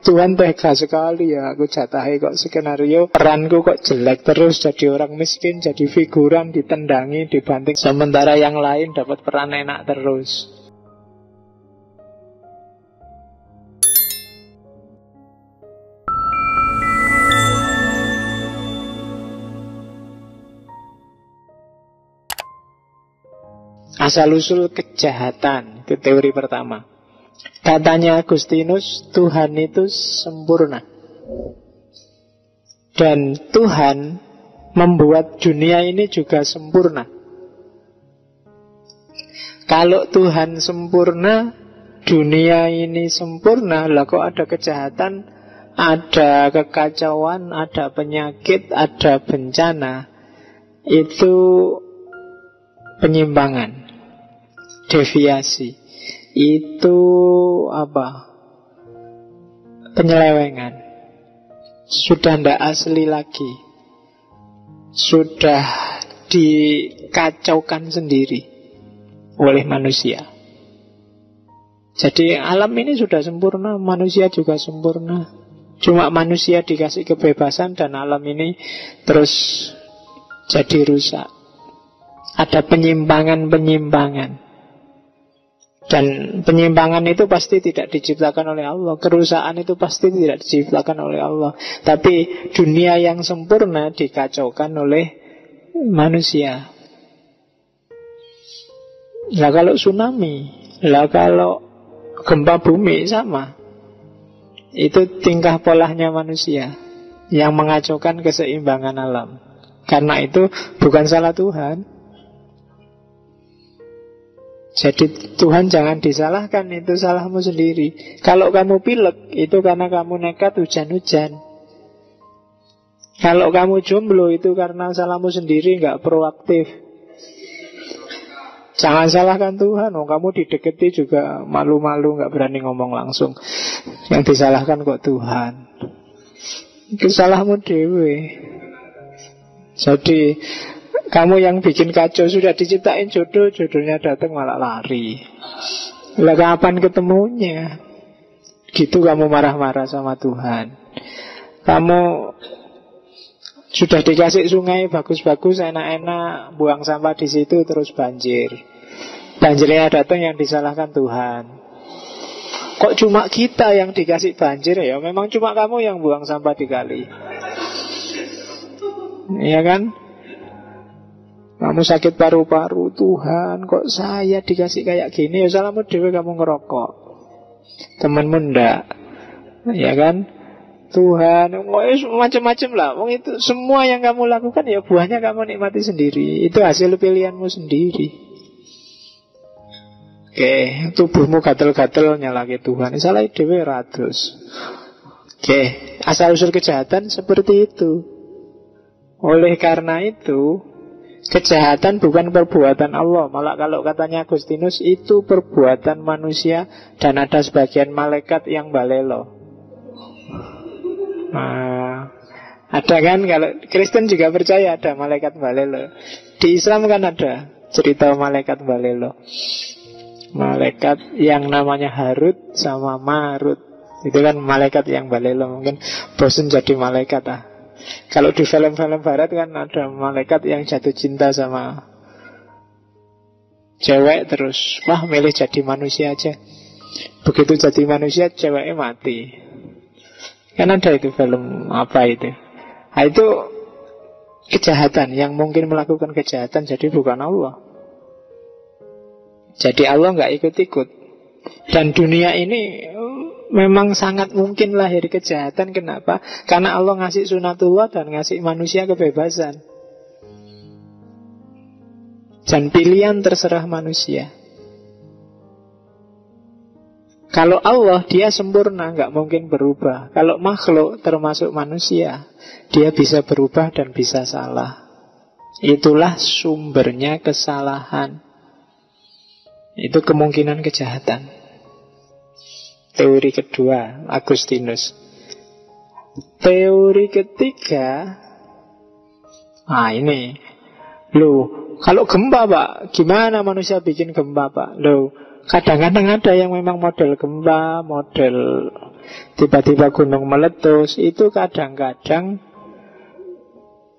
Tuhan tega sekali ya, aku jatahi kok skenario peranku kok jelek terus, jadi orang miskin, jadi figuran, ditendangi, dibanting, sementara yang lain dapat peran enak terus. Asal-usul kejahatan, itu teori pertama. Katanya Agustinus, Tuhan itu sempurna. Dan Tuhan membuat dunia ini juga sempurna. Kalau Tuhan sempurna, dunia ini sempurna, lah kok ada kejahatan, ada kekacauan, ada penyakit, ada bencana. Itu penyimpangan, deviasi. Itu apa? Penyelewengan. Sudah tidak asli lagi. Sudah dikacaukan sendiri oleh manusia. Jadi alam ini sudah sempurna, manusia juga sempurna. Cuma manusia dikasih kebebasan dan alam ini terus jadi rusak. Ada penyimpangan-penyimpangan. Dan penyimpangan itu pasti tidak diciptakan oleh Allah. Kerusakan itu pasti tidak diciptakan oleh Allah. Tapi dunia yang sempurna dikacaukan oleh manusia. Lah kalau tsunami, lah kalau gempa bumi sama. Itu tingkah polanya manusia yang mengacaukan keseimbangan alam. Karena itu bukan salah Tuhan. Jadi Tuhan jangan disalahkan, itu salahmu sendiri. Kalau kamu pilek, itu karena kamu nekat hujan-hujan. Kalau kamu jomblo, itu karena salahmu sendiri, gak proaktif. Jangan salahkan Tuhan. Kamu dideketi juga malu-malu, gak berani ngomong langsung. Yang disalahkan kok Tuhan. Itu salahmu dewe. Jadi kamu yang bikin kacau, sudah diciptain jodoh, jodohnya datang malah lari. Lah kapan ketemunya? Gitu kamu marah-marah sama Tuhan. Kamu sudah dikasih sungai bagus-bagus, enak-enak, buang sampah di situ terus banjir. Banjirnya datang, yang disalahkan Tuhan. Kok cuma kita yang dikasih banjir? Ya memang cuma kamu yang buang sampah di kali. Iya kan? Kamu sakit paru-paru, Tuhan kok saya dikasih kayak gini? Ya salahmu dewe, kamu ngerokok, temenmu ndak. Ya kan? Tuhan, macam-macam lah. Itu semua yang kamu lakukan ya buahnya kamu nikmati sendiri. Itu hasil pilihanmu sendiri. Oke, tubuhmu gatel-gatel nyalahke Tuhan. Salah dewe ratus. Oke, asal-usul kejahatan seperti itu. Oleh karena itu, kejahatan bukan perbuatan Allah. Malah kalau katanya Agustinus, itu perbuatan manusia. Dan ada sebagian malaikat yang balelo. Nah, ada kan, kalau Kristen juga percaya ada malaikat balelo. Di Islam kan ada cerita malaikat balelo. Malaikat yang namanya Harut sama Marut. Itu kan malaikat yang balelo. Mungkin bosan jadi malaikat Kalau di film-film barat kan ada malaikat yang jatuh cinta sama cewek, terus wah milih jadi manusia aja. Begitu jadi manusia ceweknya mati. Kan ada itu film apa itu. Nah, itu kejahatan. Yang mungkin melakukan kejahatan jadi bukan Allah. Jadi Allah gak ikut-ikut. Dan dunia ini memang sangat mungkin lahir kejahatan. Kenapa? Karena Allah ngasih sunatullah dan ngasih manusia kebebasan. Dan pilihan terserah manusia. Kalau Allah, dia sempurna, gak mungkin berubah. Kalau makhluk termasuk manusia, dia bisa berubah dan bisa salah. Itulah sumbernya kesalahan. Itu kemungkinan kejahatan. Teori kedua, Agustinus. Teori ketiga, ini. Loh, kalau gempa Pak, gimana manusia bikin gempa Pak? Loh, Kadang-kadang ada yang memang model gempa, model tiba-tiba gunung meletus. Itu kadang-kadang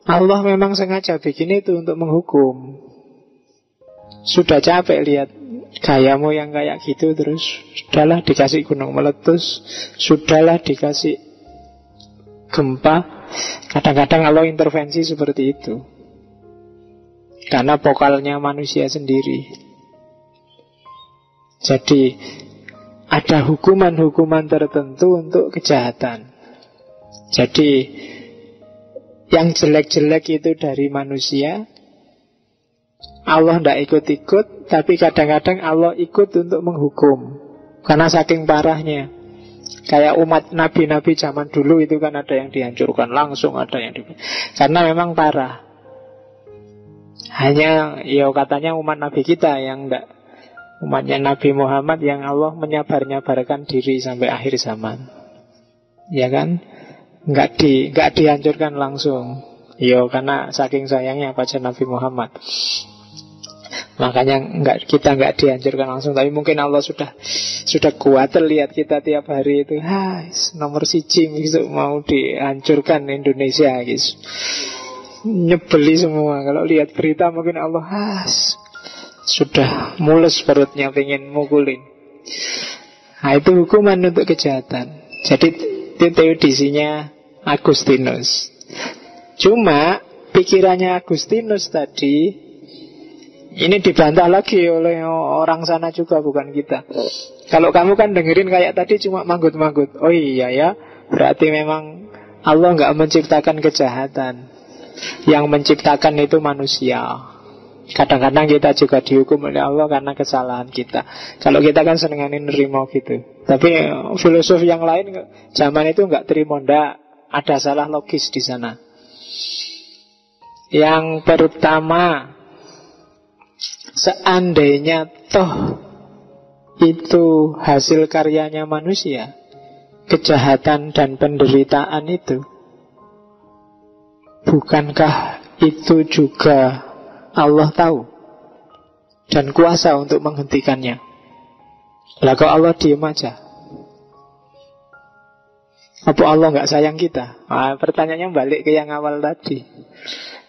Allah memang sengaja bikin itu untuk menghukum. Sudah capek lihat gayamu yang kayak gitu, terus sudahlah dikasih gunung meletus, sudahlah dikasih gempa. Kadang-kadang Allah intervensi seperti itu karena pokalnya manusia sendiri. Jadi ada hukuman-hukuman tertentu untuk kejahatan. Jadi yang jelek-jelek itu dari manusia, Allah tidak ikut-ikut, tapi kadang-kadang Allah ikut untuk menghukum karena saking parahnya. Kayak umat nabi-nabi zaman dulu itu kan ada yang dihancurkan langsung, ada yang karena memang parah. Hanya ya katanya umat nabi kita yang tidak, umatnya Nabi Muhammad yang Allah menyabar-nyabarkan diri sampai akhir zaman. Ya kan? Enggak dihancurkan langsung. Ya karena saking sayangnya pada Nabi Muhammad. Makanya kita enggak dihancurkan langsung. Tapi mungkin Allah sudah kuat lihat kita tiap hari itu. Nomor 1 gitu, mau dihancurkan Indonesia gitu. Nyebeli semua. Kalau lihat berita mungkin Allah sudah mules perutnya pengen mukulin. Nah itu hukuman untuk kejahatan. Jadi itu teodisinya Agustinus. Cuma pikirannya Agustinus tadi ini dibantah lagi oleh orang sana juga, bukan kita. Kalau kamu kan dengerin kayak tadi cuma manggut-manggut. Oh iya ya, berarti memang Allah nggak menciptakan kejahatan. Yang menciptakan itu manusia. Kadang-kadang kita juga dihukum oleh Allah karena kesalahan kita. Kalau kita kan senenganin nerima gitu. Tapi filosof yang lain zaman itu nggak terima, ndak ada salah logis di sana. Yang pertama, seandainya toh itu hasil karyanya manusia, kejahatan dan penderitaan itu, bukankah itu juga Allah tahu dan kuasa untuk menghentikannya? Lah kok Allah diem aja? Apa Allah nggak sayang kita? Pertanyaannya balik ke yang awal tadi.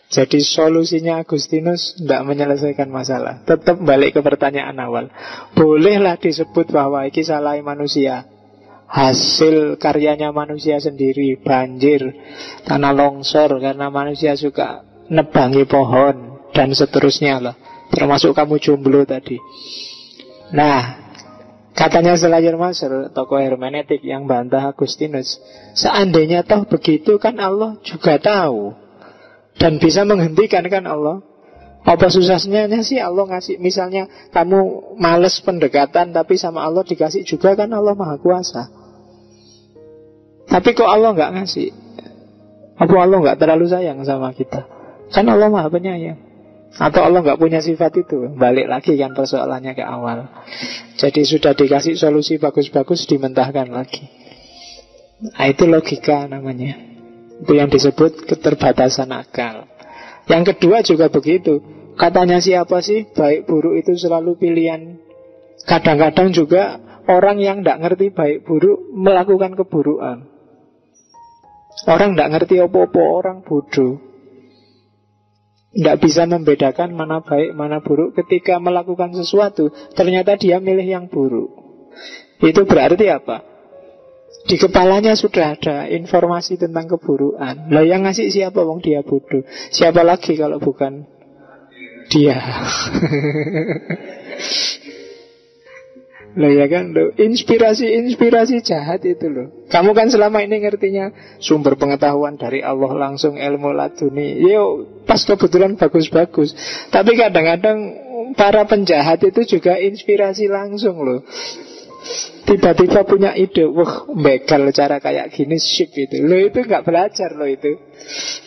Jadi solusinya Agustinus tidak menyelesaikan masalah. Tetap balik ke pertanyaan awal. Bolehlah disebut bahwa ini salah manusia, hasil karyanya manusia sendiri. Banjir, tanah longsor karena manusia suka nebangi pohon dan seterusnya lah. Termasuk kamu jomblo tadi. Nah, katanya Schleiermacher, tokoh hermeneutik yang bantah Agustinus, seandainya toh begitu kan Allah juga tahu dan bisa menghentikan kan Allah. Apa susahnya sih Allah ngasih? Misalnya kamu males pendekatan tapi sama Allah dikasih juga, kan Allah maha kuasa. Tapi kok Allah nggak ngasih? Apa Allah nggak terlalu sayang sama kita? Kan Allah maha penyayang. Atau Allah nggak punya sifat itu? Balik lagi kan persoalannya ke awal. Jadi sudah dikasih solusi bagus-bagus, dimentahkan lagi. Nah, itu logika namanya. Itu yang disebut keterbatasan akal. Yang kedua juga begitu. Katanya siapa sih baik buruk itu selalu pilihan. Kadang-kadang juga orang yang tidak ngerti baik buruk melakukan keburukan. Orang tidak ngerti apa-apa, orang bodoh, tidak bisa membedakan mana baik, mana buruk. Ketika melakukan sesuatu, ternyata dia milih yang buruk. Itu berarti apa? Di kepalanya sudah ada informasi tentang keburukan. Lah yang ngasih siapa? Wong dia bodoh. Siapa lagi kalau bukan dia? Lah ya kan, loh. Inspirasi jahat itu loh. Kamu kan selama ini ngertinya sumber pengetahuan dari Allah langsung, ilmu laduni. Yo, pas kebetulan bagus-bagus. Tapi kadang-kadang para penjahat itu juga inspirasi langsung loh. Tiba-tiba punya ide, wah begal cara kayak gini, sip itu. Loh itu gak belajar loh itu.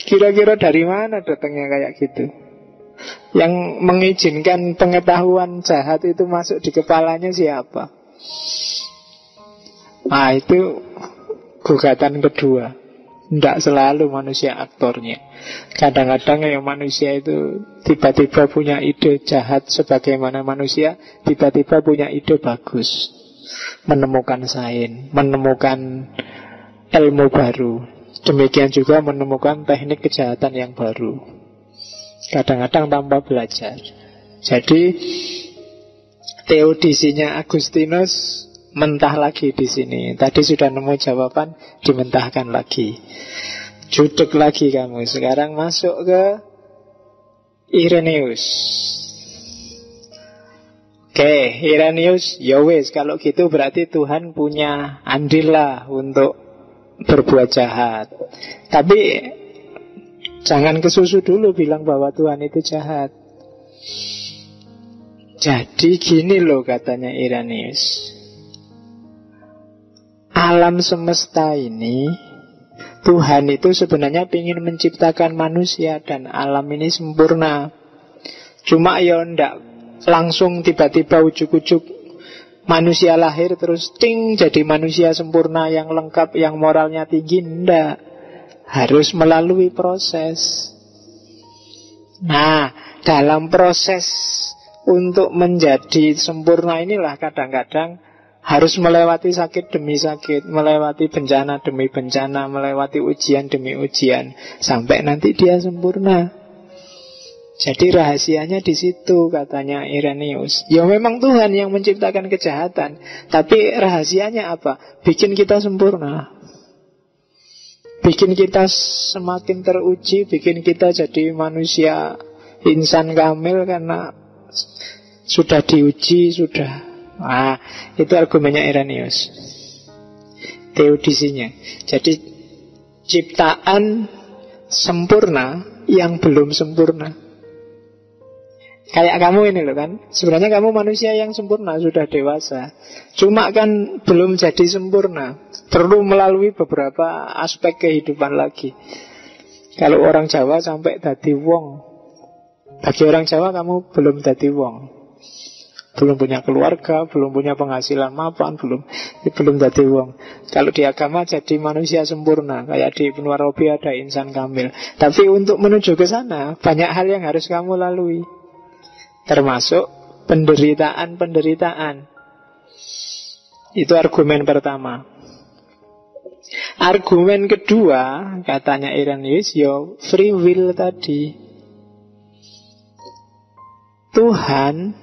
Kira-kira dari mana datangnya kayak gitu? Yang mengizinkan pengetahuan jahat itu masuk di kepalanya siapa? Nah itu gugatan kedua. Tidak selalu manusia aktornya. Kadang-kadang yang manusia itu tiba-tiba punya ide jahat sebagaimana manusia, tiba-tiba punya ide bagus, menemukan sains, menemukan ilmu baru. Demikian juga menemukan teknik kejahatan yang baru, kadang-kadang tanpa belajar. Jadi teodisinya Agustinus mentah lagi di sini. Tadi sudah nemu jawaban, dimentahkan lagi. Judek lagi kamu. Sekarang masuk ke Irenaeus. Oke, Irenaeus, ya wis, kalau gitu berarti Tuhan punya andil lah untuk berbuat jahat. Tapi jangan kesusu dulu bilang bahwa Tuhan itu jahat. Jadi gini loh katanya Irenaeus. Alam semesta ini, Tuhan itu sebenarnya ingin menciptakan manusia dan alam ini sempurna. Cuma ya ndak langsung tiba-tiba ujuk-ujuk manusia lahir terus ting jadi manusia sempurna yang lengkap, yang moralnya tinggi. Ndak. Harus melalui proses. Nah, dalam proses untuk menjadi sempurna inilah kadang-kadang harus melewati sakit demi sakit, melewati bencana demi bencana, melewati ujian demi ujian, sampai nanti dia sempurna. Jadi rahasianya di situ katanya Irenaeus. Ya memang Tuhan yang menciptakan kejahatan, tapi rahasianya apa? Bikin kita sempurna, bikin kita semakin teruji, bikin kita jadi manusia insan kamil karena sudah diuji, sudah. Nah, itu argumennya Irenaeus, teodisinya. Jadi ciptaan sempurna yang belum sempurna. Kayak kamu ini loh kan, sebenarnya kamu manusia yang sempurna, sudah dewasa, cuma kan belum jadi sempurna, perlu melalui beberapa aspek kehidupan lagi. Kalau orang Jawa sampai dadi wong, bagi orang Jawa kamu belum dadi wong, belum punya keluarga, belum punya penghasilan mapan, belum dadi wong. Kalau di agama jadi manusia sempurna, kayak di Ibnu Arabi ada insan kamil. Tapi untuk menuju ke sana banyak hal yang harus kamu lalui, termasuk penderitaan. Itu argumen pertama. Argumen kedua katanya Irenaeus, yo free will tadi. Tuhan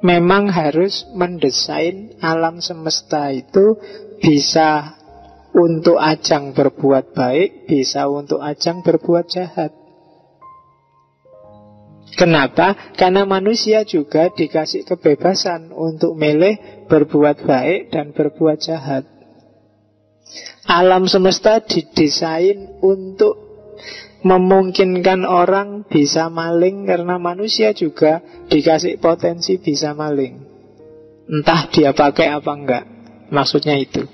memang harus mendesain alam semesta itu bisa untuk ajang berbuat baik, bisa untuk ajang berbuat jahat. Kenapa? Karena manusia juga dikasih kebebasan untuk milih berbuat baik dan berbuat jahat. Alam semesta didesain untuk memungkinkan orang bisa maling, karena manusia juga dikasih potensi bisa maling. Entah dia pakai apa enggak, maksudnya itu.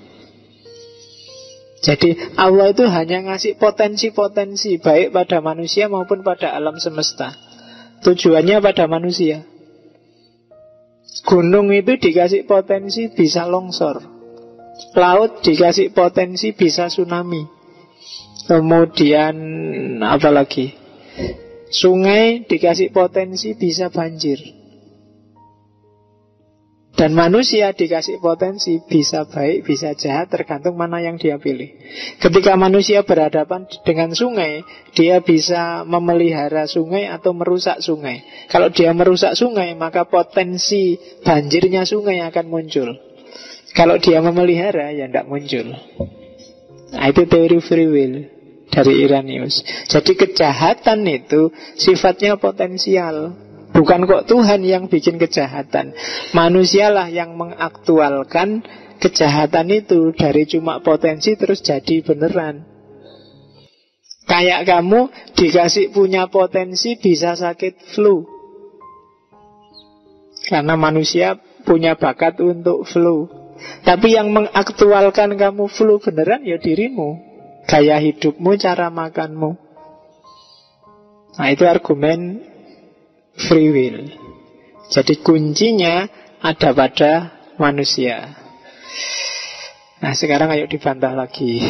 Jadi Allah itu hanya ngasih potensi-potensi baik pada manusia maupun pada alam semesta. Tujuannya pada manusia. Gunung itu dikasih potensi bisa longsor, laut dikasih potensi bisa tsunami. Kemudian apa lagi? Sungai dikasih potensi bisa banjir. Dan manusia dikasih potensi bisa baik, bisa jahat, tergantung mana yang dia pilih. Ketika manusia berhadapan dengan sungai, dia bisa memelihara sungai atau merusak sungai. Kalau dia merusak sungai, maka potensi banjirnya sungai akan muncul. Kalau dia memelihara, ya tidak muncul. Nah, itu teori free will dari Irenaeus. Jadi kejahatan itu sifatnya potensial. Bukan kok Tuhan yang bikin kejahatan, manusialah yang mengaktualkan kejahatan itu dari cuma potensi terus jadi beneran. Kayak kamu dikasih punya potensi bisa sakit flu, karena manusia punya bakat untuk flu. Tapi yang mengaktualkan kamu flu beneran ya dirimu, gaya hidupmu, cara makanmu. Nah, itu argumen free will. Jadi kuncinya ada pada manusia. Nah, sekarang ayo dibantah lagi.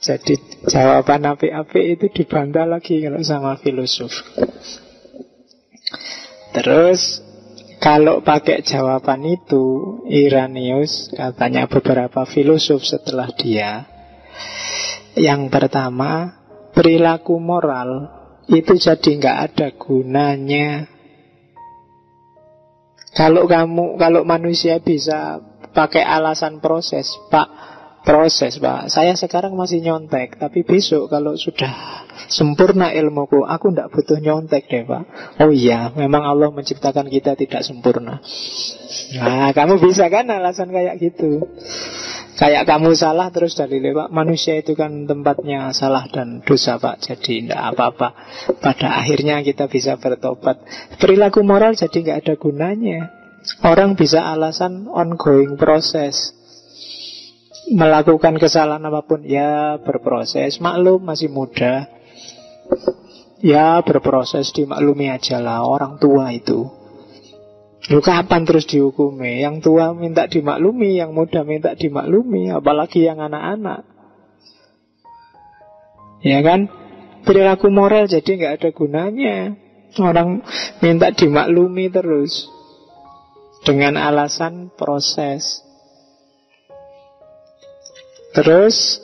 Jadi jawaban apik-apik itu dibantah lagi kalau sama filosof. Terus kalau pakai jawaban itu, Irenaeus, katanya beberapa filosof setelah dia, yang pertama, perilaku moral itu jadi nggak ada gunanya. Kalau manusia bisa pakai alasan proses, proses Pak, saya sekarang masih nyontek, tapi besok kalau sudah sempurna ilmuku, aku tidak butuh nyontek deh Pak. Oh iya, memang Allah menciptakan kita tidak sempurna. Nah, kamu bisa kan alasan kayak gitu. Kayak kamu salah terus dalilnya, Pak, manusia itu kan tempatnya salah dan dosa Pak, jadi tidak apa-apa. Pada akhirnya kita bisa bertobat. Perilaku moral jadi nggak ada gunanya. Orang bisa alasan ongoing proses, melakukan kesalahan apapun, ya berproses, maklum masih muda, ya berproses, dimaklumi aja lah, orang tua itu. Lu kapan terus dihukumi? Yang tua minta dimaklumi, yang muda minta dimaklumi, apalagi yang anak-anak. Ya kan? Perilaku moral jadi nggak ada gunanya. Orang minta dimaklumi terus dengan alasan proses. Terus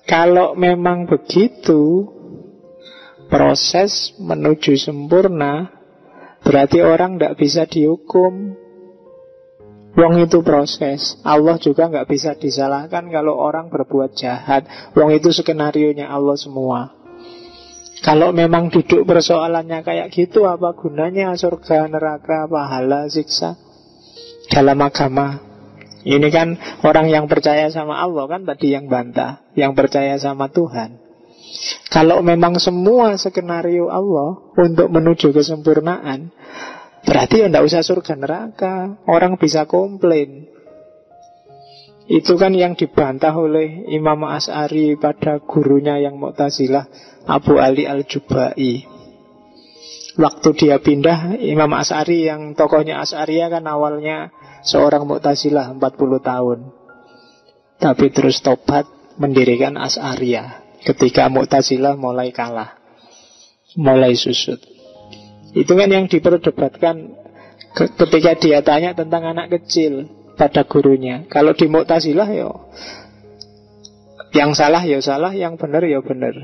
kalau memang begitu, proses menuju sempurna, berarti orang tidak bisa dihukum. Wong itu proses. Allah juga nggak bisa disalahkan kalau orang berbuat jahat. Wong itu skenarionya Allah semua. Kalau memang duduk persoalannya kayak gitu, apa gunanya surga, neraka, pahala, siksa dalam agama? Ini kan orang yang percaya sama Allah kan tadi yang bantah, yang percaya sama Tuhan. Kalau memang semua skenario Allah untuk menuju kesempurnaan, berarti ya tidak usah surga neraka. Orang bisa komplain. Itu kan yang dibantah oleh Imam Asy'ari pada gurunya yang Mu'tazilah, Abu Ali Al-Jubai. Waktu dia pindah, Imam Asy'ari yang tokohnya Asy'ariyah kan awalnya seorang Mu'tazilah 40 tahun, tapi terus tobat mendirikan Asy'ariyah ketika Mu'tazilah mulai kalah, mulai susut. Itu kan yang diperdebatkan ketika dia tanya tentang anak kecil pada gurunya. Kalau di Mu'tazilah yang salah ya salah, yang benar ya benar.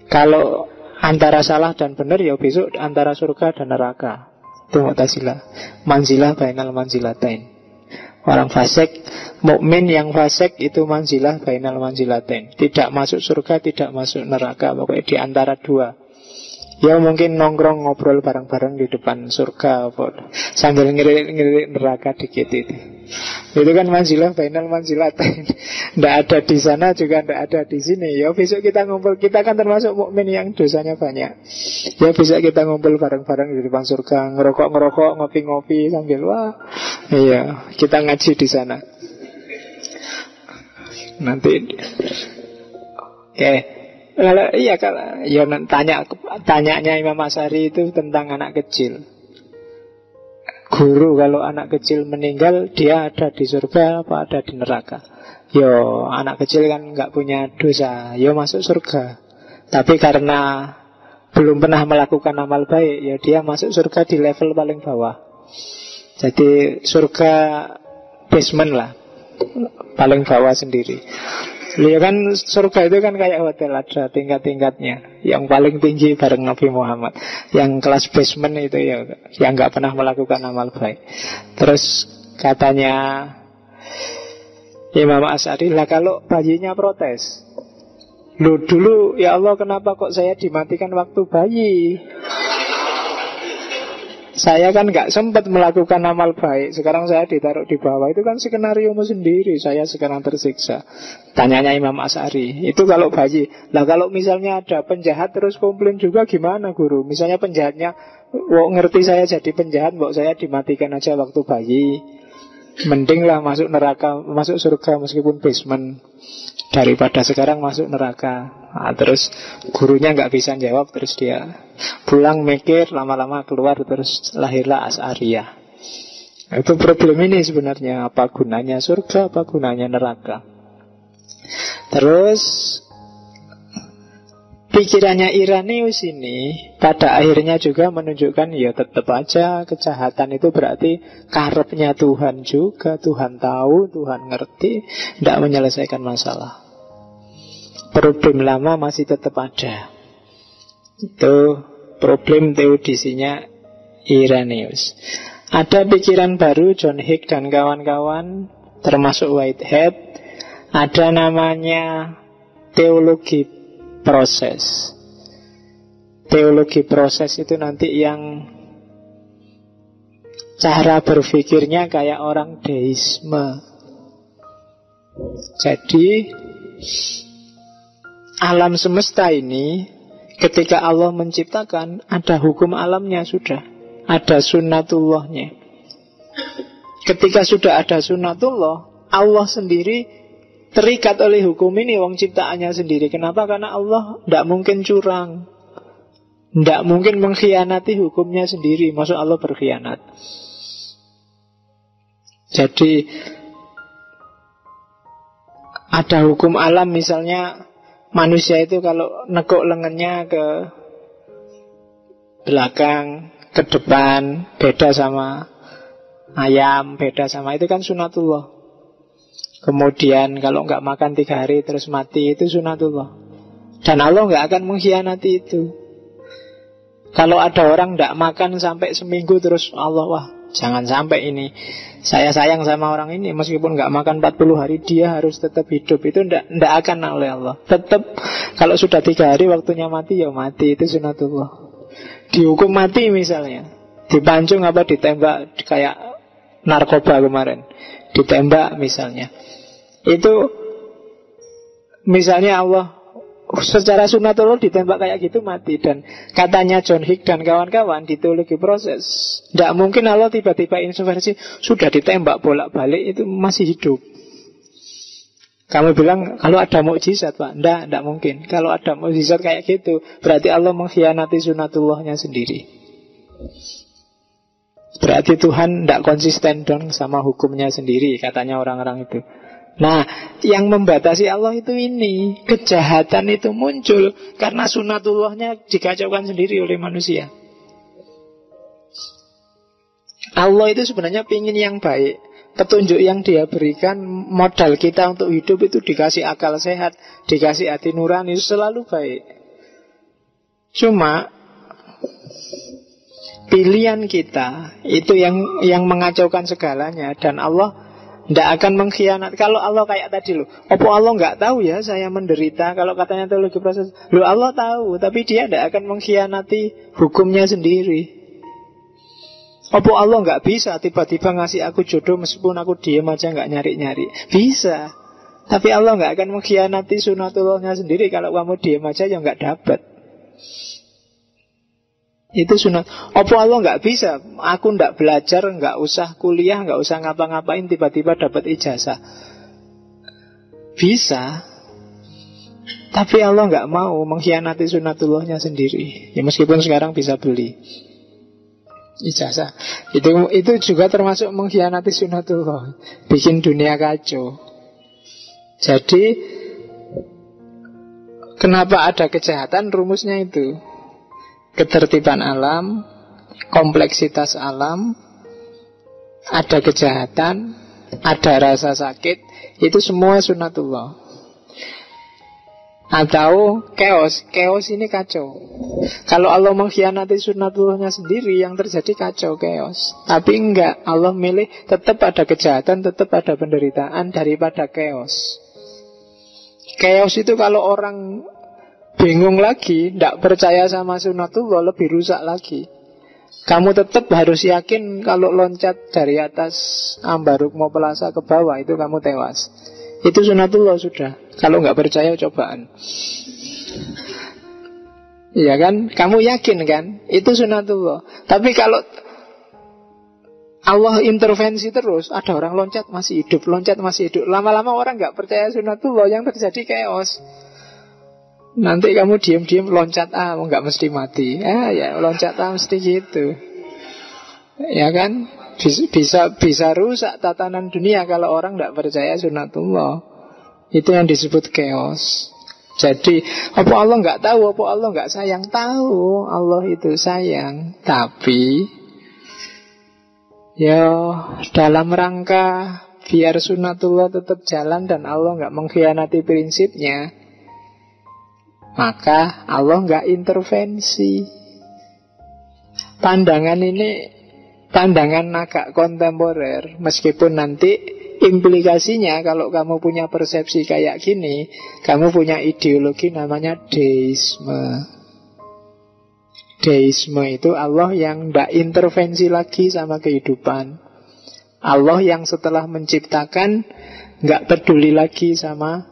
Kalau antara salah dan benar ya besok antara surga dan neraka. Itu Mu'tazilah. Manzilah bainal manzilatain. Orang fasik, mukmin yang fasik itu manzilah bainal manzilatain. Tidak masuk surga, tidak masuk neraka, pokoknya di antara dua. Ya mungkin nongkrong ngobrol bareng-bareng di depan surga sambil ngelirik neraka dikit itu. Itu kan manzilah bainal manzilatain. Tidak ada di sana juga tidak ada di sini. Ya besok kita ngumpul, kita kan termasuk mukmin yang dosanya banyak. Ya besok kita ngumpul bareng-bareng di depan surga, ngerokok-ngerokok, ngopi-ngopi sambil wah. Iya, kita ngaji di sana. Nanti kalau tanyanya Imam Asy'ari itu tentang anak kecil. Guru kalau anak kecil meninggal, dia ada di surga apa ada di neraka? Yo, anak kecil kan nggak punya dosa, yo masuk surga. Tapi karena belum pernah melakukan amal baik, ya dia masuk surga di level paling bawah. Jadi surga basement lah, paling bawah sendiri. Ya kan surga itu kan kayak hotel, ada tingkat-tingkatnya. Yang paling tinggi bareng Nabi Muhammad, yang kelas basement itu ya yang nggak pernah melakukan amal baik. Terus katanya Imam Asy'ari, lah kalau bayinya protes, lu dulu ya Allah kenapa kok saya dimatikan waktu bayi? Saya kan gak sempat melakukan amal baik, sekarang saya ditaruh di bawah. Itu kan skenariomu sendiri, saya sekarang tersiksa. Tanyanya Imam Asy'ari, itu kalau bayi. Lah kalau misalnya ada penjahat terus komplain juga gimana guru? Misalnya penjahatnya ngerti saya jadi penjahat, saya dimatikan aja waktu bayi. Mending lah masuk neraka, masuk surga meskipun basement, daripada sekarang masuk neraka. Nah, terus gurunya nggak bisa jawab, terus dia pulang mikir, lama-lama keluar, terus lahirlah Asy'ariyah. Itu problem ini sebenarnya. Apa gunanya surga, apa gunanya neraka. Terus pikirannya Irenaeus ini pada akhirnya juga menunjukkan ya tetap aja kejahatan itu berarti karepnya Tuhan juga. Tuhan tahu, Tuhan ngerti, tidak menyelesaikan masalah. Problem lama masih tetap ada. Itu problem teodisinya Irenaeus. Ada pikiran baru John Hick dan kawan-kawan, termasuk Whitehead. Ada namanya teologi proses. Teologi proses itu nanti yang cara berpikirnya kayak orang deisme. Jadi alam semesta ini ketika Allah menciptakan ada hukum alamnya sudah, ada sunnatullahnya. Ketika sudah ada sunnatullah, Allah sendiri terikat oleh hukum ini, wong ciptaannya sendiri. Kenapa? Karena Allah tidak mungkin curang, tidak mungkin mengkhianati hukumnya sendiri. Maksud Allah berkhianat. Jadi ada hukum alam, misalnya manusia itu kalau nekuk lengannya ke belakang, ke depan, beda sama ayam, beda sama itu kan sunatullah. Kemudian kalau nggak makan 3 hari terus mati, itu sunatullah. Dan Allah nggak akan mengkhianati itu. Kalau ada orang nggak makan sampai seminggu terus Allah, wah jangan sampai ini, saya sayang sama orang ini, meskipun nggak makan 40 hari dia harus tetap hidup. Itu nggak akan oleh Allah. Tetap kalau sudah 3 hari waktunya mati, ya mati, itu sunatullah. Dihukum mati misalnya, dipancung apa ditembak kayak narkoba kemarin, ditembak misalnya. Itu misalnya Allah secara sunatullah ditembak kayak gitu mati. Dan katanya John Hick dan kawan-kawan di teologi proses, tidak mungkin Allah tiba-tiba intervensi, sudah ditembak bolak-balik itu masih hidup. Kamu bilang kalau ada mukjizat, Pak, tidak mungkin. Kalau ada mukjizat kayak gitu berarti Allah mengkhianati sunatullahnya sendiri. Berarti Tuhan tidak konsisten dong sama hukumnya sendiri, katanya orang-orang itu. Nah, yang membatasi Allah itu ini, kejahatan itu muncul karena sunatullahnya dikacaukan sendiri oleh manusia. Allah itu sebenarnya pingin yang baik. Petunjuk yang dia berikan, modal kita untuk hidup itu dikasih akal sehat, dikasih hati nurani, itu selalu baik. Cuma pilihan kita itu yang mengacaukan segalanya. Dan Allah tidak akan mengkhianat. Kalau Allah kayak tadi loh, apa Allah nggak tahu ya saya menderita? Kalau katanya teologi proses, loh Allah tahu, tapi dia tidak akan mengkhianati hukumnya sendiri. Apa Allah nggak bisa tiba-tiba ngasih aku jodoh meskipun aku diem aja nggak nyari-nyari? Bisa. Tapi Allah nggak akan mengkhianati sunatullahnya sendiri. Kalau kamu diem aja ya nggak dapat. Itu sunat. Apa Allah nggak bisa? Aku nggak belajar, nggak usah kuliah, nggak usah ngapa-ngapain, tiba-tiba dapat ijazah. Bisa. Tapi Allah nggak mau mengkhianati sunatullahnya sendiri. Ya meskipun sekarang bisa beli ijazah. Itu juga termasuk mengkhianati sunatullah, bikin dunia kacau. Jadi kenapa ada kejahatan? Rumusnya itu ketertiban alam, kompleksitas alam, ada kejahatan, ada rasa sakit, itu semua sunatullah. Atau chaos ini kacau. Kalau Allah mengkhianati sunatullahnya sendiri, yang terjadi kacau, chaos. Tapi enggak, Allah milih tetap ada kejahatan, tetap ada penderitaan daripada chaos. Chaos itu kalau orang bingung lagi, tidak percaya sama sunatullah, lebih rusak lagi. Kamu tetap harus yakin kalau loncat dari atas ambaruk mau pelasa ke bawah itu kamu tewas. Itu sunatullah sudah. Kalau nggak percaya cobaan. Iya kan? Kamu yakin kan? Itu sunatullah. Tapi kalau Allah intervensi terus, ada orang loncat masih hidup, loncat masih hidup. Lama-lama orang nggak percaya sunatullah, yang terjadi chaos. Nanti kamu diam-diam loncat nggak mesti mati. Ya loncat mesti gitu. Ya kan? bisa rusak tatanan dunia kalau orang tidak percaya sunatullah. Itu yang disebut chaos. Jadi apa Allah nggak tahu, apa Allah nggak sayang? Tahu, Allah itu sayang. Tapi ya dalam rangka biar sunatullah tetap jalan dan Allah nggak mengkhianati prinsipnya, maka Allah nggak intervensi. Pandangan ini pandangan agak kontemporer, meskipun nanti implikasinya kalau kamu punya persepsi kayak gini, kamu punya ideologi namanya deisme. Deisme itu Allah yang tidak intervensi lagi sama kehidupan. Allah yang setelah menciptakan nggak peduli lagi sama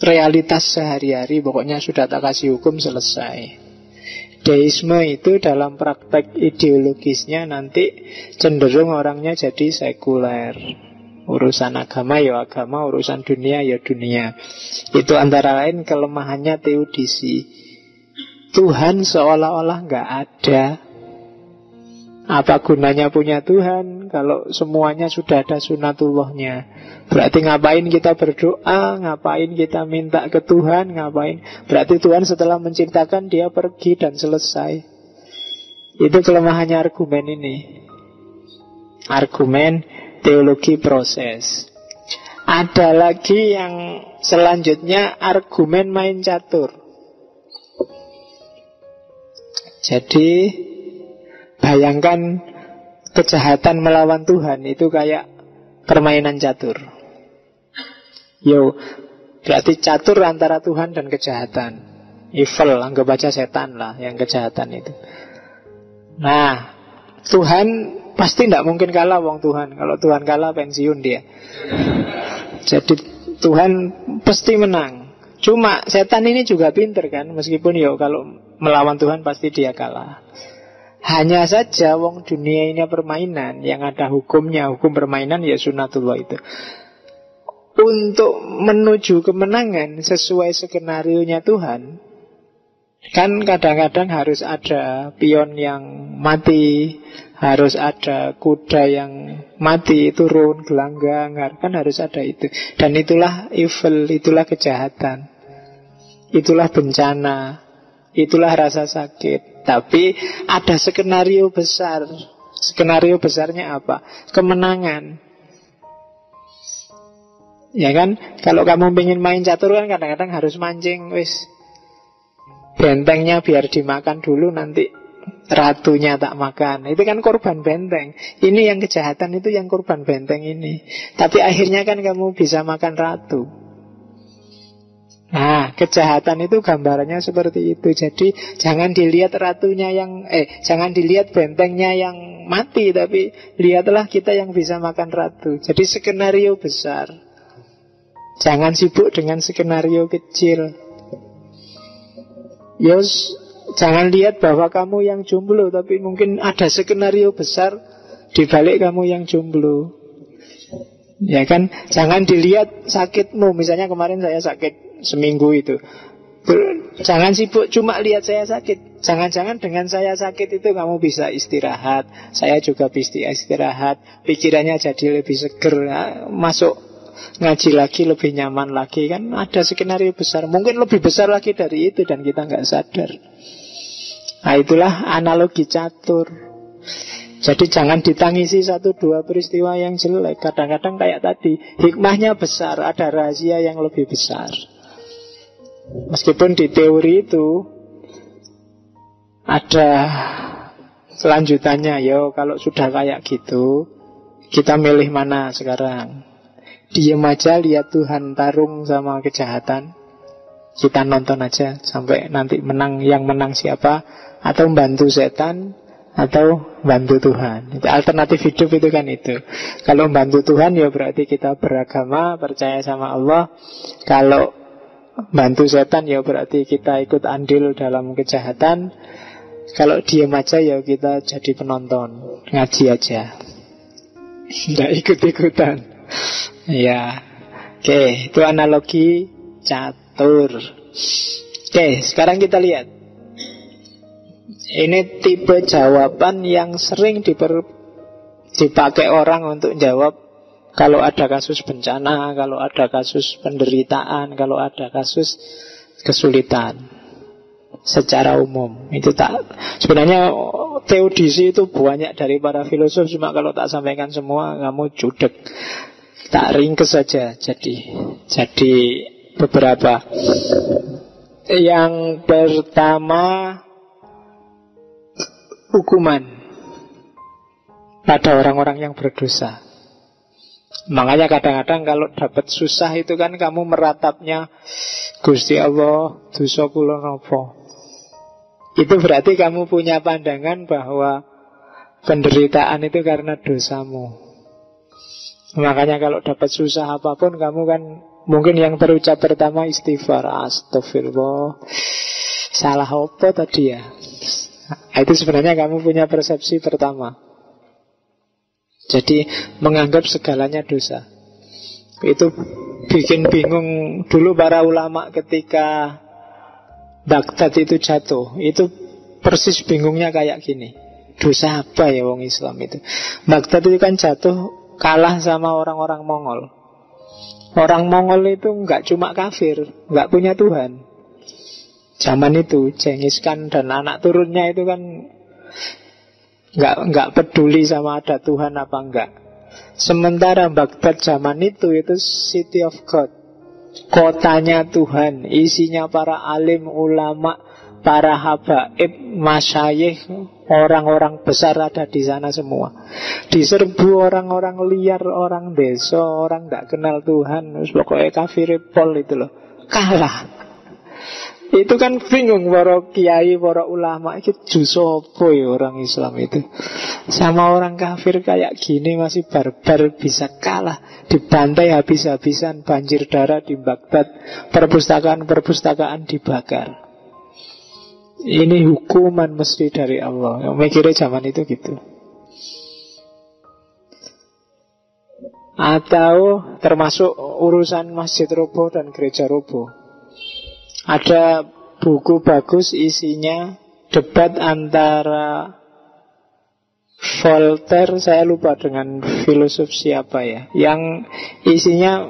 realitas sehari-hari. Pokoknya sudah tak kasih hukum, selesai. Deisme itu dalam praktek ideologisnya nanti cenderung orangnya jadi sekuler. Urusan agama ya agama, urusan dunia ya dunia. Itu antara lain kelemahannya teodisi. Tuhan seolah-olah nggak ada. Apa gunanya punya Tuhan kalau semuanya sudah ada sunatullahnya? Berarti ngapain kita berdoa? Ngapain kita minta ke Tuhan? Ngapain? Berarti Tuhan setelah menciptakan dia pergi dan selesai. Itu kelemahannya argumen ini. Argumen teologi proses. Ada lagi yang selanjutnya, argumen main catur. Jadi bayangkan kejahatan melawan Tuhan itu kayak permainan catur. Yo, berarti catur antara Tuhan dan kejahatan. Evil, anggap aja setan lah yang kejahatan itu. Nah, Tuhan pasti tidak mungkin kalah wong Tuhan. Kalau Tuhan kalah pensiun dia. Jadi Tuhan pasti menang. Cuma setan ini juga pinter kan, meskipun ya kalau melawan Tuhan pasti dia kalah. Hanya saja wong dunia ini permainan yang ada hukumnya, hukum permainan ya sunatullah itu. Untuk menuju kemenangan sesuai skenarionya Tuhan, kan kadang-kadang harus ada pion yang mati, harus ada kuda yang mati, turun, gelanggang, kan harus ada itu. Dan itulah evil, itulah kejahatan, itulah bencana, itulah rasa sakit. Tapi ada skenario besar. Skenario besarnya apa? Kemenangan. Ya kan? Kalau kamu ingin main catur kan kadang-kadang harus mancing, wis bentengnya biar dimakan dulu, nanti ratunya tak makan. Itu kan korban benteng. Ini yang kejahatan, itu yang korban benteng ini. Tapi akhirnya kan kamu bisa makan ratu. Nah, kejahatan itu gambarannya seperti itu. Jadi jangan dilihat ratunya yang jangan dilihat bentengnya yang mati, tapi lihatlah kita yang bisa makan ratu. Jadi skenario besar. Jangan sibuk dengan skenario kecil. Yos, jangan lihat bahwa kamu yang jomblo, tapi mungkin ada skenario besar di balik kamu yang jomblo. Ya kan? Jangan dilihat sakitmu. Misalnya kemarin saya sakit seminggu itu. Jangan sibuk cuma lihat saya sakit. Jangan-jangan dengan saya sakit itu kamu bisa istirahat, saya juga bisa istirahat, pikirannya jadi lebih seger, masuk ngaji lagi lebih nyaman lagi. Kan ada skenario besar, mungkin lebih besar lagi dari itu dan kita nggak sadar. Nah, itulah analogi catur. Jadi jangan ditangisi satu dua peristiwa yang jelek. Kadang-kadang kayak tadi, hikmahnya besar, ada rahasia yang lebih besar. Meskipun di teori itu ada selanjutannya. Yo, kalau sudah kayak gitu, kita milih mana sekarang? Diam aja lihat Tuhan tarung sama kejahatan, kita nonton aja sampai nanti menang. Yang menang siapa? Atau bantu setan, atau bantu Tuhan. Itu alternatif hidup itu kan itu. Kalau bantu Tuhan ya berarti kita beragama, percaya sama Allah. Kalau bantu setan ya berarti kita ikut andil dalam kejahatan. Kalau diam aja ya kita jadi penonton, ngaji aja, nggak ikut-ikutan. Ya, oke, itu analogi catur. Oke, sekarang kita lihat. Ini tipe jawaban yang sering dipakai orang untuk jawab kalau ada kasus bencana, kalau ada kasus penderitaan, kalau ada kasus kesulitan secara umum. Itu tak, sebenarnya teodisi itu banyak dari para filosof, cuma kalau tak sampaikan semua kamu judek. Tak ringkes saja jadi beberapa. Yang pertama, hukuman pada orang-orang yang berdosa. Makanya kadang-kadang kalau dapat susah itu kan kamu meratapnya, Gusti Allah, dosa kula napa. Itu berarti kamu punya pandangan bahwa penderitaan itu karena dosamu. Makanya kalau dapat susah apapun, kamu kan mungkin yang terucap pertama istighfar, astagfirullah, salah apa tadi ya. Itu sebenarnya kamu punya persepsi pertama. Jadi menganggap segalanya dosa. Itu bikin bingung. Dulu para ulama ketika Baghdad itu jatuh, itu persis bingungnya kayak gini. Dosa apa ya wong Islam itu? Baghdad itu kan jatuh kalah sama orang-orang Mongol. Orang Mongol itu nggak cuma kafir, nggak punya Tuhan. Zaman itu Genghis Khan dan anak turunnya itu kan nggak peduli sama ada Tuhan apa enggak. Sementara Baghdad zaman itu city of God, kotanya Tuhan, isinya para alim, ulama, para habaib, masyayikh, orang-orang besar ada di sana semua. Diserbu orang-orang liar, orang desa, orang nggak kenal Tuhan, pokoknya kafir pol itu loh, kalah. Itu kan bingung para kiai, para ulama, itu justru apa ya orang Islam itu. Sama orang kafir kayak gini masih barbar bisa kalah. Dibantai habis-habisan, banjir darah di Baghdad, perpustakaan-perpustakaan dibakar. Ini hukuman mesti dari Allah. Mikirnya zaman itu gitu. Atau termasuk urusan masjid roboh dan gereja roboh. Ada buku bagus isinya debat antara Voltaire, saya lupa dengan filosof siapa ya, yang isinya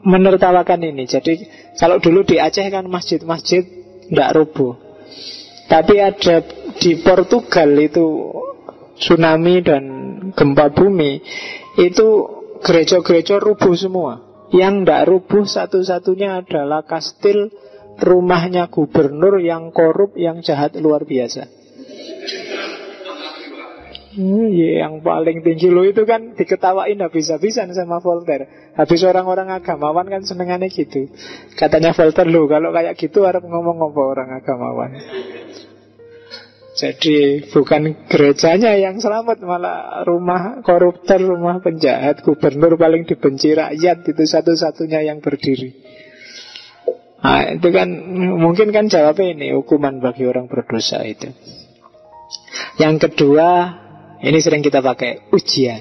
menertawakan ini. Jadi kalau dulu di Aceh kan masjid-masjid tidak roboh, tapi ada di Portugal itu tsunami dan gempa bumi, itu gereja-gereja rubuh semua. Yang tidak rubuh satu-satunya adalah kastil rumahnya gubernur yang korup, yang jahat luar biasa. Yang paling tinggi lo itu kan diketawain habis-habisan sama Voltaire. Habis orang-orang agamawan kan senengannya gitu. Katanya Voltaire, lo kalau kayak gitu harap ngomong apa orang agamawan. Jadi bukan gerejanya yang selamat, malah rumah koruptor, rumah penjahat, gubernur paling dibenci rakyat, itu satu-satunya yang berdiri. Nah, itu kan mungkin kan jawabnya ini, hukuman bagi orang berdosa itu. Yang kedua, ini sering kita pakai, ujian.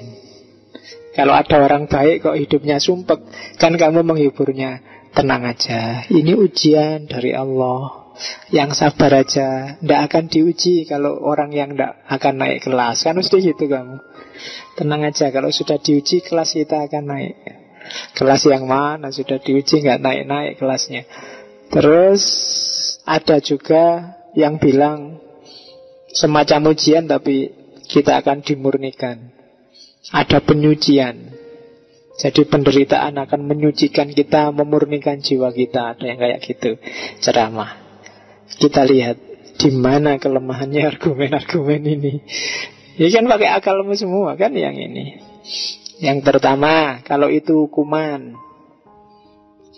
Kalau ada orang baik kok hidupnya sumpek, kan kamu menghiburnya, tenang aja, ini ujian dari Allah. Yang sabar aja, tidak akan diuji kalau orang yang tidak akan naik kelas. Kan mesti gitu kamu. Tenang aja, kalau sudah diuji kelas kita akan naik. Kelas yang mana sudah diuji nggak naik-naik kelasnya. Terus ada juga yang bilang semacam ujian tapi kita akan dimurnikan. Ada penyucian. Jadi penderitaan akan menyucikan kita, memurnikan jiwa kita. Ada yang kayak gitu ceramah. Kita lihat di mana kelemahannya argumen-argumen ini. Ini kan pakai akalmu semua kan yang ini. Yang pertama, kalau itu hukuman,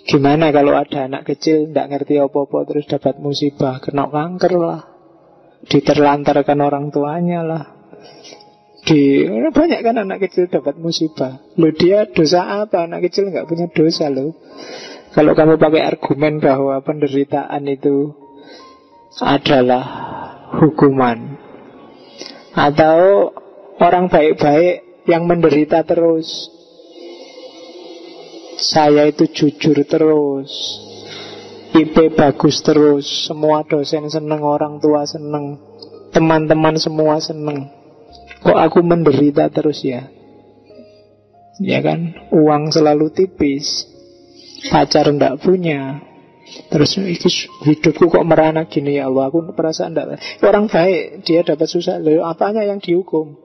gimana kalau ada anak kecil tidak ngerti apa-apa terus dapat musibah, kena kanker lah, diterlantarkan orang tuanya lah. Banyak kan anak kecil dapat musibah. Loh, dia dosa apa? Anak kecil nggak punya dosa loh. Kalau kamu pakai argumen bahwa penderitaan itu adalah hukuman, atau orang baik-baik yang menderita terus, saya itu jujur terus, IP bagus terus, semua dosen seneng, orang tua seneng, teman-teman semua seneng, Kok aku menderita terus ya? Ya kan, uang selalu tipis, pacar ndak punya, terus hidupku kok merana gini ya Allah, aku perasaan ndak. Orang baik dia dapat susah, loh apanya yang dihukum?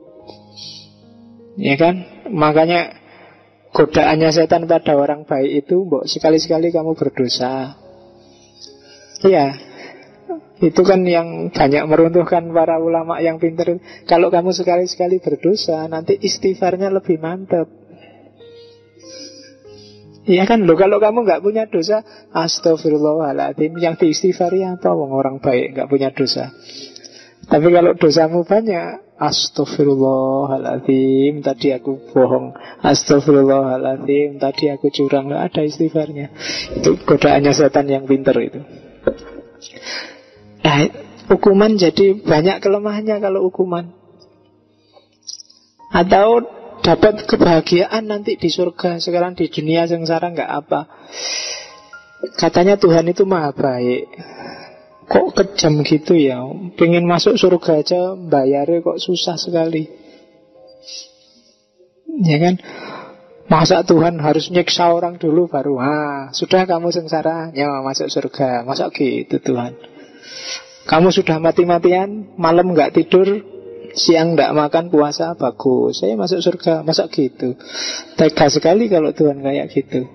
Ya kan, makanya godaannya setan pada orang baik itu, mbok sekali-sekali kamu berdosa. Iya, itu kan yang banyak meruntuhkan para ulama yang pintar. Kalau kamu sekali-sekali berdosa, nanti istighfarnya lebih mantap. Iya kan, loh kalau kamu nggak punya dosa, astagfirullahaladzim, yang diistighfari apa? Wong orang baik nggak punya dosa. Tapi kalau dosamu banyak, astagfirullahaladzim, tadi aku bohong, astagfirullahaladzim, tadi aku curang, nggak ada istighfarnya. Itu godaannya setan yang pintar itu. Nah, hukuman jadi banyak kelemahannya kalau hukuman. Atau dapat kebahagiaan nanti di surga, sekarang di dunia sengsara nggak apa. Katanya Tuhan itu maha baik. Kok kejam gitu ya? Pengen masuk surga aja bayarnya kok susah sekali. Ya kan? Masa Tuhan harus nyiksa orang dulu baru sudah kamu sengsara, ya masuk surga. Masa gitu Tuhan? Kamu sudah mati-matian, malam nggak tidur, siang nggak makan, puasa, bagus, saya masuk surga. Masa gitu? Tega sekali kalau Tuhan kayak gitu.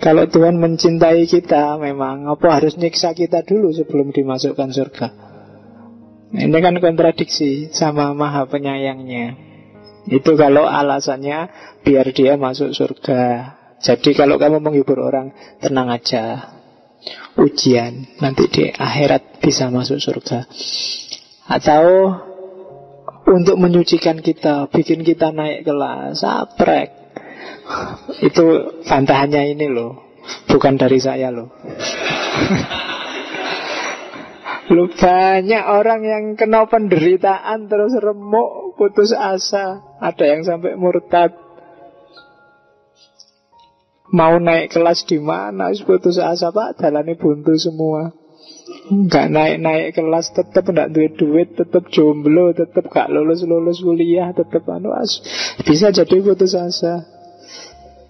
Kalau Tuhan mencintai kita, memang apa harus nyiksa kita dulu sebelum dimasukkan surga? Ini kan kontradiksi sama Maha Penyayangnya. Itu kalau alasannya biar dia masuk surga. Jadi kalau kamu menghibur orang, tenang aja, ujian, nanti di akhirat bisa masuk surga. Atau untuk menyucikan kita, bikin kita naik kelas, saprek. Itu bantahannya ini loh, bukan dari saya loh. Lu banyak orang yang kena penderitaan terus remuk, putus asa, ada yang sampai murtad. Mau naik kelas di mana, putus asa Pak, jalannya buntu semua. Nggak naik-naik kelas, tetap nggak duit, tetap jomblo, tetap gak lulus kuliah, tetap bisa jadi putus asa.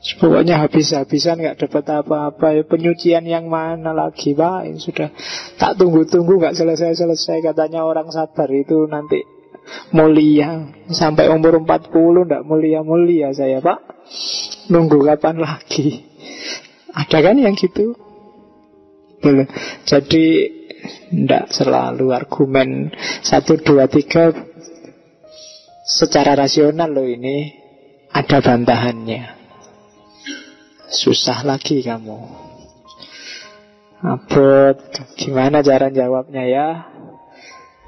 Pokoknya habis-habisan nggak dapat apa-apa. Ya, penyucian yang mana lagi Pak? Ini sudah tak tunggu-tunggu nggak selesai-selesai. Katanya orang sabar itu nanti mulia sampai umur 40 nggak mulia-mulia saya Pak. Nunggu kapan lagi? Ada kan yang gitu? Belum. Jadi nggak selalu argumen 1, 2, 3 secara rasional loh, ini ada bantahannya. Susah lagi kamu. Abot, gimana cara jawabnya ya?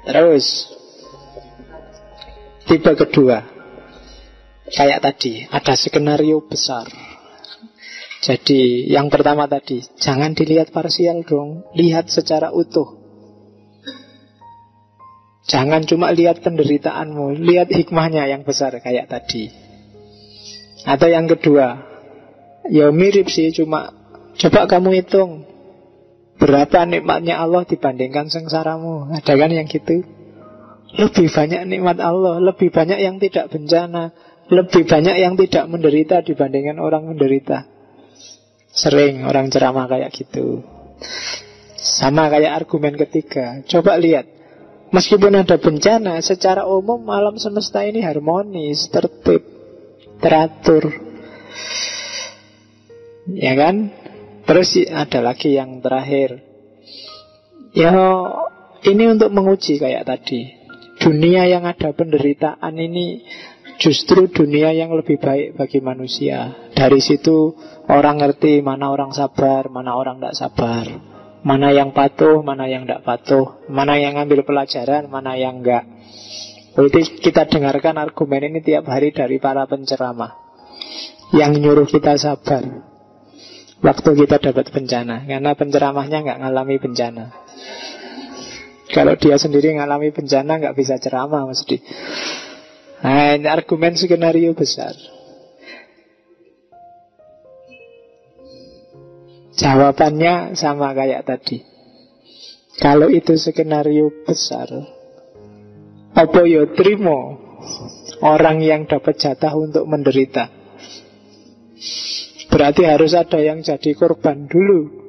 Terus tipe kedua, kayak tadi, ada skenario besar. Jadi yang pertama tadi, jangan dilihat parsial dong, lihat secara utuh. Jangan cuma lihat penderitaanmu, lihat hikmahnya yang besar kayak tadi. Atau yang kedua, ya mirip sih, cuma coba kamu hitung berapa nikmatnya Allah dibandingkan sengsaramu. Ada kan yang gitu? Lebih banyak nikmat Allah, lebih banyak yang tidak bencana, lebih banyak yang tidak menderita dibandingkan orang menderita. Sering orang ceramah kayak gitu. Sama kayak argumen ketiga, coba lihat, meskipun ada bencana, secara umum alam semesta ini harmonis, tertib, teratur. Ya kan? Terus ada lagi yang terakhir. Ya, ini untuk menguji kayak tadi. Dunia yang ada penderitaan ini justru dunia yang lebih baik bagi manusia. Dari situ orang ngerti mana orang sabar, mana orang tidak sabar, mana yang patuh, mana yang tidak patuh, mana yang ngambil pelajaran, mana yang enggak. Jadi kita dengarkan argumen ini tiap hari dari para penceramah yang nyuruh kita sabar waktu kita dapat bencana, karena penceramahnya nggak ngalami bencana. Kalau dia sendiri ngalami bencana nggak bisa ceramah mesti. Nah, ini argumen skenario besar. Jawabannya sama kayak tadi. Kalau itu skenario besar, Apa yo trimo orang yang dapat jatah untuk menderita? Berarti harus ada yang jadi korban dulu.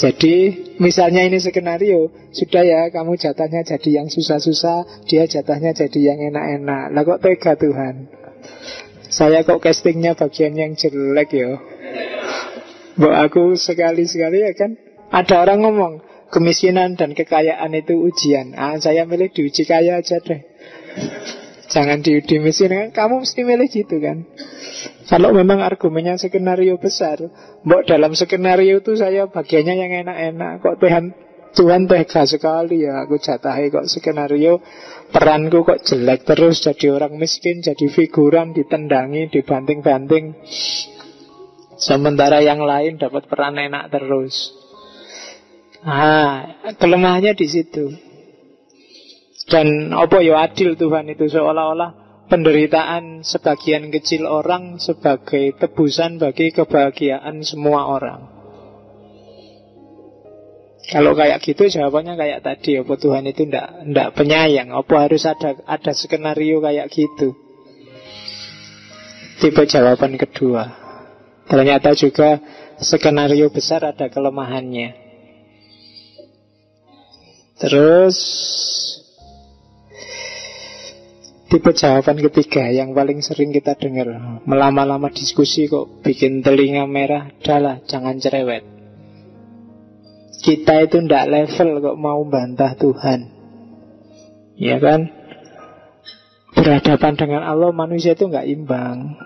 Jadi misalnya ini skenario, sudah ya kamu jatahnya jadi yang susah-susah, dia jatahnya jadi yang enak-enak. Lah kok tega Tuhan? Saya kok castingnya bagian yang jelek ya. Mbak aku sekali-sekali ya kan. Ada orang ngomong kemiskinan dan kekayaan itu ujian. Saya milih diuji kaya aja deh. Jangan diuji miskin. Kamu mesti milih gitu kan. Kalau memang argumennya skenario besar, mbok dalam skenario itu saya bagiannya yang enak-enak. Kok Tuhan tega sekali ya, aku jatahi kok skenario peranku kok jelek terus, jadi orang miskin, jadi figuran, ditendangi, dibanting-banting. Sementara yang lain dapat peran enak terus. Kelemahannya di situ. Dan apa ya adil Tuhan itu, seolah-olah penderitaan sebagian kecil orang sebagai tebusan bagi kebahagiaan semua orang. Kalau kayak gitu jawabannya kayak tadi, apa Tuhan itu ndak penyayang? Apa harus ada skenario kayak gitu? Tipe jawaban kedua. Ternyata juga skenario besar ada kelemahannya. Terus tipe jawaban ketiga yang paling sering kita dengar, melama-lama diskusi kok bikin telinga merah, adalah jangan cerewet. Kita itu ndak level kok mau bantah Tuhan. Ya kan? Berhadapan dengan Allah manusia itu nggak imbang.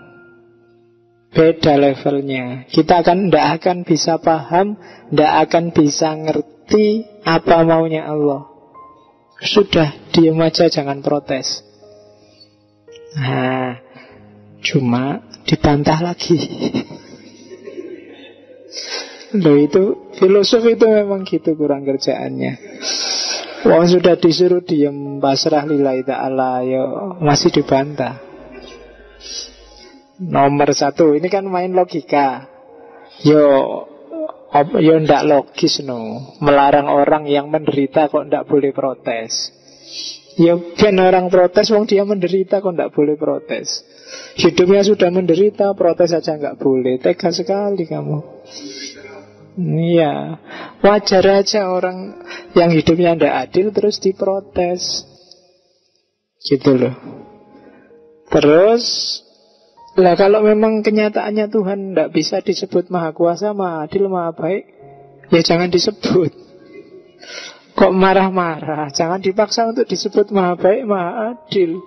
Beda levelnya. Kita ndak akan bisa paham, ndak akan bisa ngerti apa maunya Allah. Sudah, diam aja, jangan protes. Cuma dibantah lagi. Loh, itu filosof itu memang gitu kurang kerjaannya. Wong sudah disuruh diam pasrah lillahi ta'ala, yo masih dibantah. Nomor satu, ini kan main logika. Yo ndak logis no. Melarang orang yang menderita kok ndak boleh protes. Ya kan orang protes, wong dia menderita kok ndak boleh protes. Hidupnya sudah menderita, protes aja nggak boleh. Tega sekali kamu. Iya, wajar aja orang yang hidupnya ndak adil terus diprotes. Gitu loh. Terus lah kalau memang kenyataannya Tuhan ndak bisa disebut maha kuasa, maha adil, maha baik, ya jangan disebut. Kok marah-marah? Jangan dipaksa untuk disebut maha baik, maha adil.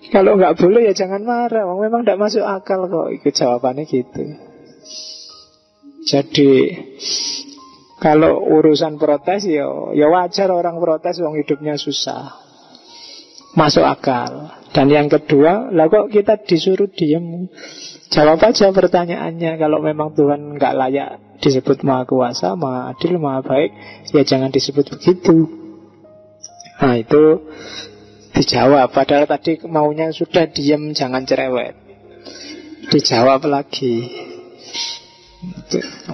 Kalau nggak boleh ya jangan marah. Memang nggak masuk akal kok. Itu jawabannya gitu. Jadi kalau urusan protes ya wajar orang protes, wong hidupnya susah. Masuk akal. Dan yang kedua, lah kok kita disuruh diem? Jawab aja pertanyaannya. Kalau memang Tuhan nggak layak disebut maha kuasa, maha adil, maha baik, ya jangan disebut begitu. Nah itu dijawab. Padahal tadi maunya sudah diam, jangan cerewet. Dijawab lagi.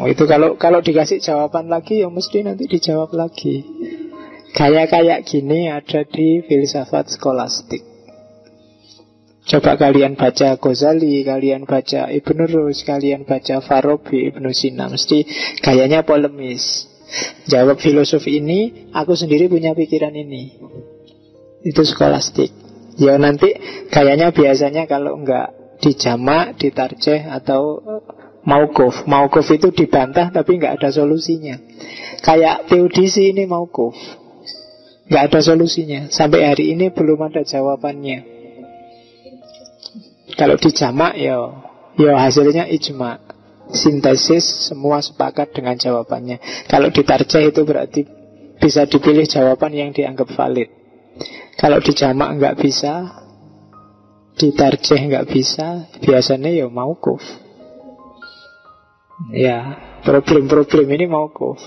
Itu kalau dikasih jawaban lagi, ya mesti nanti dijawab lagi. Kayak gini ada di filsafat skolastik. Coba kalian baca Ghazali, kalian baca Ibnu Rus, kalian baca Farabi, Ibnu Sina, mesti gayanya polemis. Jawab filosof ini, aku sendiri punya pikiran ini. Itu skolastik. Ya nanti gayanya biasanya kalau enggak dijamak, ditarjeh atau mauquf. Mauquf itu dibantah tapi enggak ada solusinya. Kayak teodisi ini mauquf, enggak ada solusinya. Sampai hari ini belum ada jawabannya. Kalau dijamak ya hasilnya ijma, sintesis, semua sepakat dengan jawabannya. Kalau ditarjeh itu berarti bisa dipilih jawaban yang dianggap valid. Kalau dijamak nggak bisa, ditarjeh nggak bisa, biasanya ya mauquf. Ya, problem-problem ini mauquf.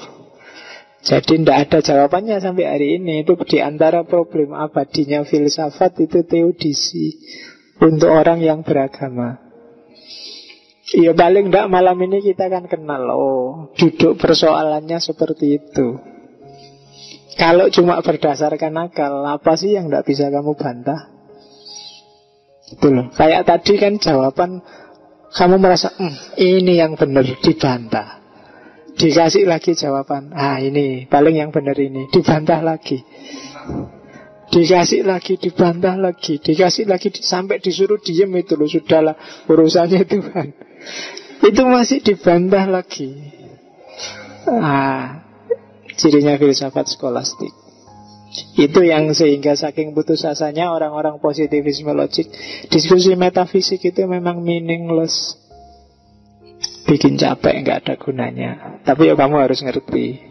Jadi tidak ada jawabannya sampai hari ini. Itu diantara problem abadinya filsafat itu teodisi. Untuk orang yang beragama. Ya paling tidak malam ini kita kan kenal. Oh, duduk persoalannya seperti itu. Kalau cuma berdasarkan akal, apa sih yang tidak bisa kamu bantah? Itu loh. Kayak tadi kan jawaban kamu merasa ini yang benar, dibantah. Dikasih lagi jawaban, ini paling yang benar ini, dibantah lagi. Dikasih lagi, dibantah lagi, dikasih lagi, sampai disuruh diem itu loh. Sudahlah, urusannya Tuhan. Itu masih dibantah lagi. Cirinya filsafat skolastik. Itu yang sehingga saking putus asanya orang-orang positivisme logik, diskusi metafisik itu memang meaningless, bikin capek, nggak ada gunanya. Tapi ya kamu harus ngerti.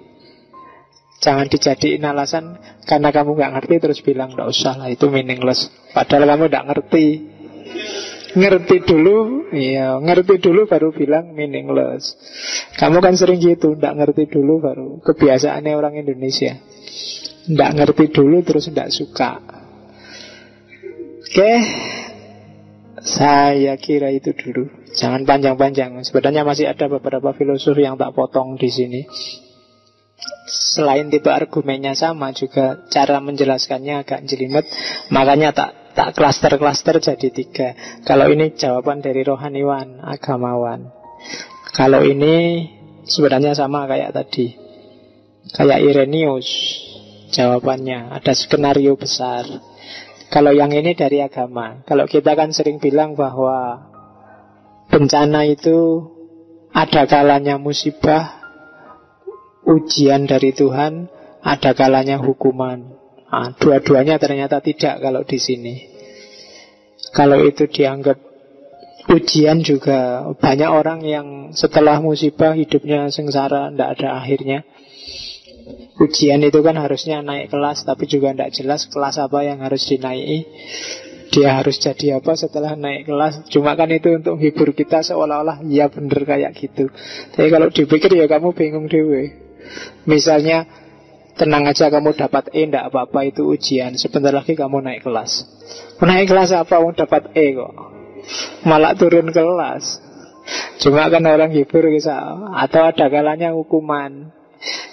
Jangan dijadiin alasan karena kamu nggak ngerti terus bilang nggak usah lah, itu meaningless. Padahal kamu nggak ngerti. Ngerti dulu baru bilang meaningless. Kamu kan sering gitu, nggak ngerti dulu baru. Kebiasaannya orang Indonesia, nggak ngerti dulu terus nggak suka. Oke, saya kira itu dulu. Jangan panjang-panjang. Sebenarnya masih ada beberapa filosof yang tak potong di sini. Selain tipe argumennya sama, juga cara menjelaskannya agak jelimet. Makanya tak klaster-klaster jadi 3. Kalau ini jawaban dari rohaniwan, agamawan. Kalau ini sebenarnya sama kayak tadi, kayak Irenaeus jawabannya, ada skenario besar. Kalau yang ini dari agama. Kalau kita kan sering bilang bahwa bencana itu ada kalanya musibah, ujian dari Tuhan, ada kalanya hukuman. Dua-duanya ternyata tidak kalau di sini. Kalau itu dianggap ujian juga, banyak orang yang setelah musibah hidupnya sengsara, tidak ada akhirnya. Ujian itu kan harusnya naik kelas, tapi juga tidak jelas kelas apa yang harus dinaiki. Dia harus jadi apa setelah naik kelas. Cuma kan itu untuk hibur kita, seolah-olah ya bener kayak gitu. Tapi kalau dipikir ya kamu bingung dewe. Misalnya tenang aja kamu dapat E, tidak apa-apa, itu ujian. Sebentar lagi kamu naik kelas. Naik kelas apa? Kamu dapat E kok, malah turun kelas. Cuma kan orang hibur bisa. Atau ada kalanya hukuman.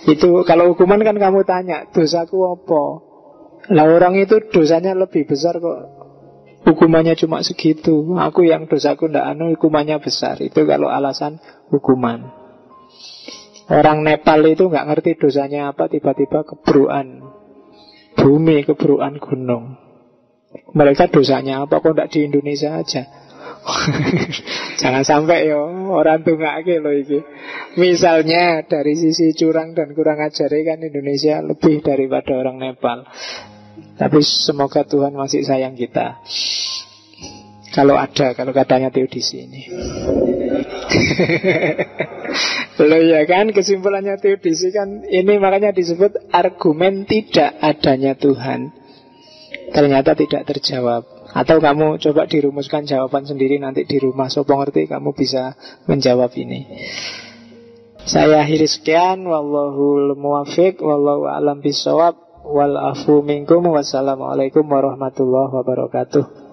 Itu kalau hukuman kan kamu tanya, dosaku apa? Lah orang itu dosanya lebih besar kok, hukumannya cuma segitu. Aku yang dosaku ndak hukumannya besar. Itu kalau alasan hukuman. Orang Nepal itu nggak ngerti dosanya apa, tiba-tiba kebruan bumi, kebruan gunung. Mereka dosanya apa kok ndak di Indonesia aja? Jangan sampai yo orang tungake loh iki. Misalnya dari sisi curang dan kurang ajar kan Indonesia lebih daripada orang Nepal. Tapi semoga Tuhan masih sayang kita. Kalau katanya teodisi ini. Loh ya kan, kesimpulannya teodisi kan ini, makanya disebut argumen tidak adanya Tuhan. Ternyata tidak terjawab. Atau kamu coba dirumuskan jawaban sendiri nanti di rumah. Sopo ngerti kamu bisa menjawab ini. Saya akhiri sekian. Wallahul muwaffiq, wallahu a'lam bishawab, wal afu minkum. Wassalamualaikum warahmatullahi wabarakatuh.